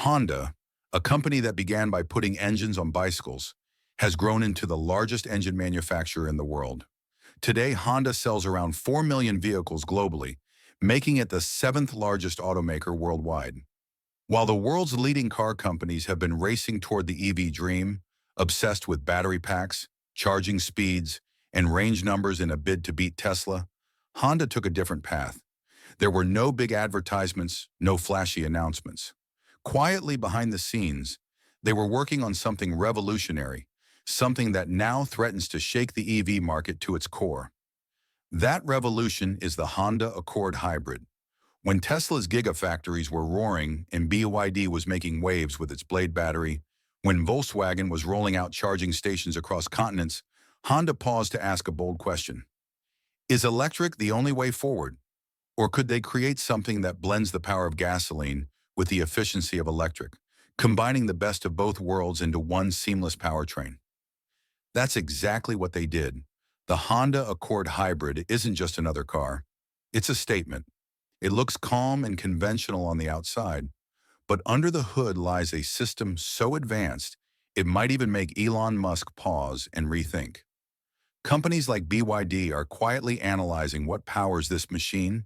Honda, a company that began by putting engines on bicycles, has grown into the largest engine manufacturer in the world. Today, Honda sells around 4 million vehicles globally, making it the seventh largest automaker worldwide. While the world's leading car companies have been racing toward the EV dream, obsessed with battery packs, charging speeds, and range numbers in a bid to beat Tesla, Honda took a different path. There were no big advertisements, no flashy announcements. Quietly behind the scenes, they were working on something revolutionary, something that now threatens to shake the EV market to its core. That revolution is the Honda Accord Hybrid. When Tesla's gigafactories were roaring and BYD was making waves with its Blade battery, when Volkswagen was rolling out charging stations across continents, Honda paused to ask a bold question. Is electric the only way forward? Or could they create something that blends the power of gasoline with the efficiency of electric, combining the best of both worlds into one seamless powertrain? That's exactly what they did. The Honda Accord Hybrid isn't just another car. It's a statement. It looks calm and conventional on the outside, but under the hood lies a system so advanced it might even make Elon Musk pause and rethink. Companies like BYD are quietly analyzing what powers this machine,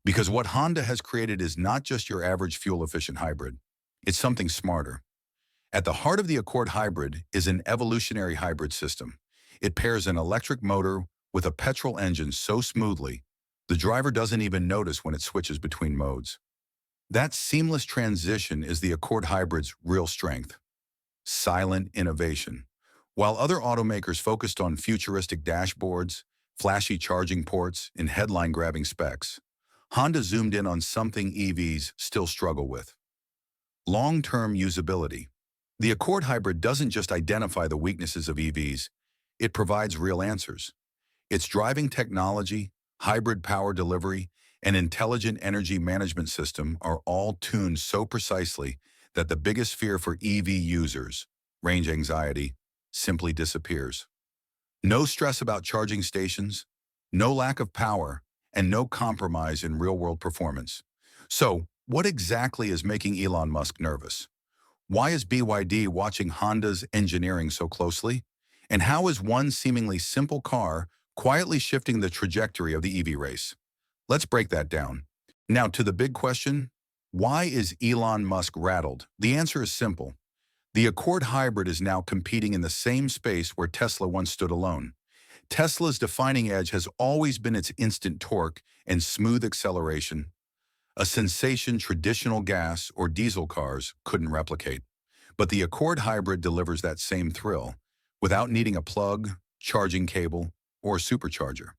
because what Honda has created is not just your average fuel-efficient hybrid. It's something smarter. At the heart of the Accord Hybrid is an evolutionary hybrid system. It pairs an electric motor with a petrol engine so smoothly, the driver doesn't even notice when it switches between modes. That seamless transition is the Accord Hybrid's real strength. Silent innovation. While other automakers focused on futuristic dashboards, flashy charging ports, and headline-grabbing specs, Honda zoomed in on something EVs still struggle with: long-term usability. The Accord Hybrid doesn't just identify the weaknesses of EVs, it provides real answers. Its driving technology, hybrid power delivery, and intelligent energy management system are all tuned so precisely that the biggest fear for EV users, range anxiety, simply disappears. No stress about charging stations, no lack of power, and no compromise in real-world performance. So, what exactly is making Elon Musk nervous? Why is BYD watching Honda's engineering so closely? And how is one seemingly simple car quietly shifting the trajectory of the EV race? Let's break that down. Now to the big question, why is Elon Musk rattled? The answer is simple. The Accord Hybrid is now competing in the same space where Tesla once stood alone. Tesla's defining edge has always been its instant torque and smooth acceleration, a sensation traditional gas or diesel cars couldn't replicate. But the Accord Hybrid delivers that same thrill without needing a plug, charging cable, or supercharger.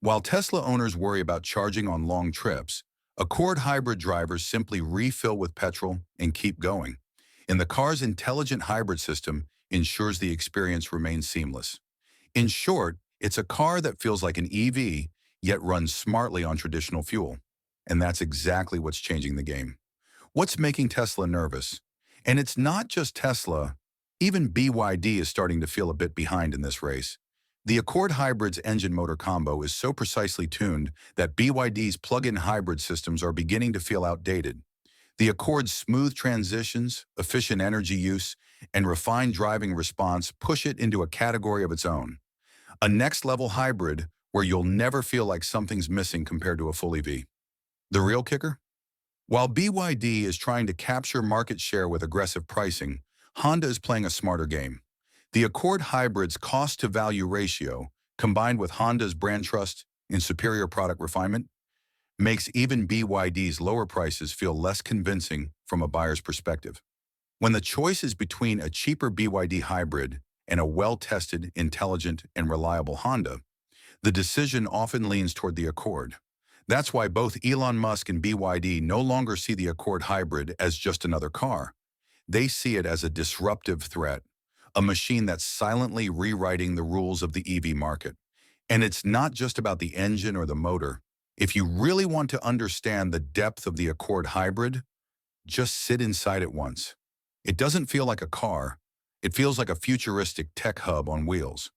While Tesla owners worry about charging on long trips, Accord Hybrid drivers simply refill with petrol and keep going. And the car's intelligent hybrid system ensures the experience remains seamless. In short, it's a car that feels like an EV, yet runs smartly on traditional fuel. And that's exactly what's changing the game. What's making Tesla nervous? And it's not just Tesla. Even BYD is starting to feel a bit behind in this race. The Accord Hybrid's engine-motor combo is so precisely tuned that BYD's plug-in hybrid systems are beginning to feel outdated. The Accord's smooth transitions, efficient energy use, and refined driving response push it into a category of its own. A next-level hybrid where you'll never feel like something's missing compared to a full EV. The real kicker? While BYD is trying to capture market share with aggressive pricing, Honda is playing a smarter game. The Accord Hybrid's cost-to-value ratio, combined with Honda's brand trust and superior product refinement, makes even BYD's lower prices feel less convincing from a buyer's perspective. When the choice is between a cheaper BYD hybrid and a well-tested, intelligent, and reliable Honda, the decision often leans toward the Accord. That's why both Elon Musk and BYD no longer see the Accord Hybrid as just another car. They see it as a disruptive threat, a machine that's silently rewriting the rules of the EV market. And it's not just about the engine or the motor. If you really want to understand the depth of the Accord Hybrid, just sit inside it once. It doesn't feel like a car. It feels like a futuristic tech hub on wheels.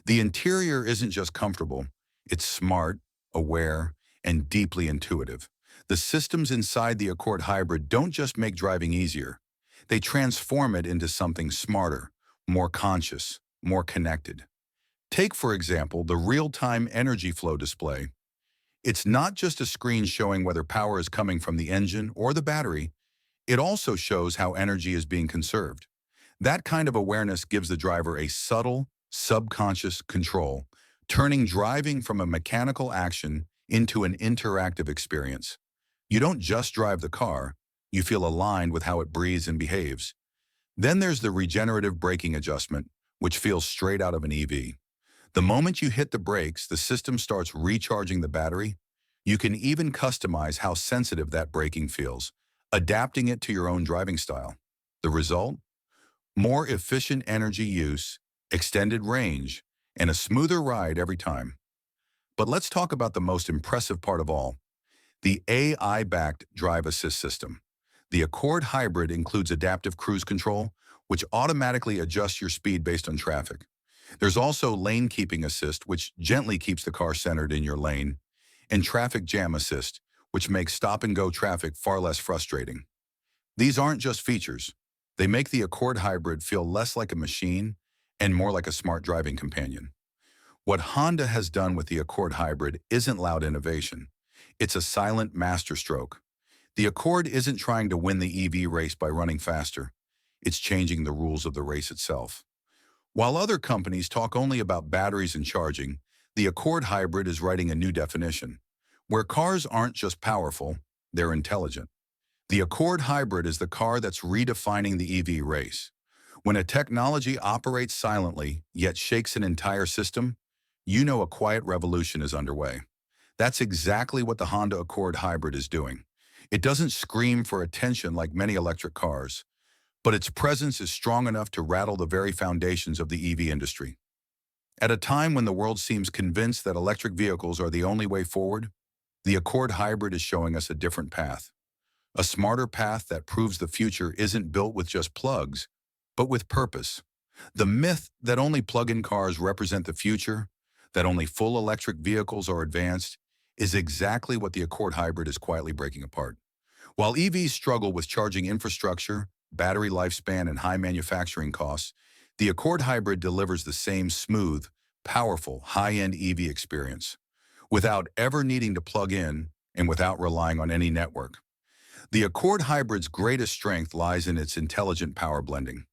The interior isn't just comfortable. It's smart, aware, and deeply intuitive. The systems inside the Accord Hybrid don't just make driving easier. They transform it into something smarter, more conscious, more connected. Take, for example, the real-time energy flow display. It's not just a screen showing whether power is coming from the engine or the battery. It also shows how energy is being conserved. That kind of awareness gives the driver a subtle, subconscious control, turning driving from a mechanical action into an interactive experience. You don't just drive the car, you feel aligned with how it breathes and behaves. Then there's the regenerative braking adjustment, which feels straight out of an EV. The moment you hit the brakes, the system starts recharging the battery. You can even customize how sensitive that braking feels, adapting it to your own driving style. The result? More efficient energy use, extended range, and a smoother ride every time. But let's talk about the most impressive part of all, the AI-backed drive assist system. The Accord Hybrid includes adaptive cruise control, which automatically adjusts your speed based on traffic. There's also lane keeping assist, which gently keeps the car centered in your lane, and traffic jam assist, which makes stop-and-go traffic far less frustrating. These aren't just features. They make the Accord Hybrid feel less like a machine and more like a smart driving companion. What Honda has done with the Accord Hybrid isn't loud innovation. It's a silent masterstroke. The Accord isn't trying to win the EV race by running faster. It's changing the rules of the race itself. While other companies talk only about batteries and charging, the Accord Hybrid is writing a new definition, where cars aren't just powerful, they're intelligent. The Accord Hybrid is the car that's redefining the EV race. When a technology operates silently, yet shakes an entire system, you know a quiet revolution is underway. That's exactly what the Honda Accord Hybrid is doing. It doesn't scream for attention like many electric cars, but its presence is strong enough to rattle the very foundations of the EV industry. At a time when the world seems convinced that electric vehicles are the only way forward, the Accord Hybrid is showing us a different path. A smarter path that proves the future isn't built with just plugs, but with purpose. The myth that only plug-in cars represent the future, that only full electric vehicles are advanced, is exactly what the Accord Hybrid is quietly breaking apart. While EVs struggle with charging infrastructure, battery lifespan, and high manufacturing costs, the Accord Hybrid delivers the same smooth, powerful, high-end EV experience, without ever needing to plug in and without relying on any network. The Accord Hybrid's greatest strength lies in its intelligent power blending.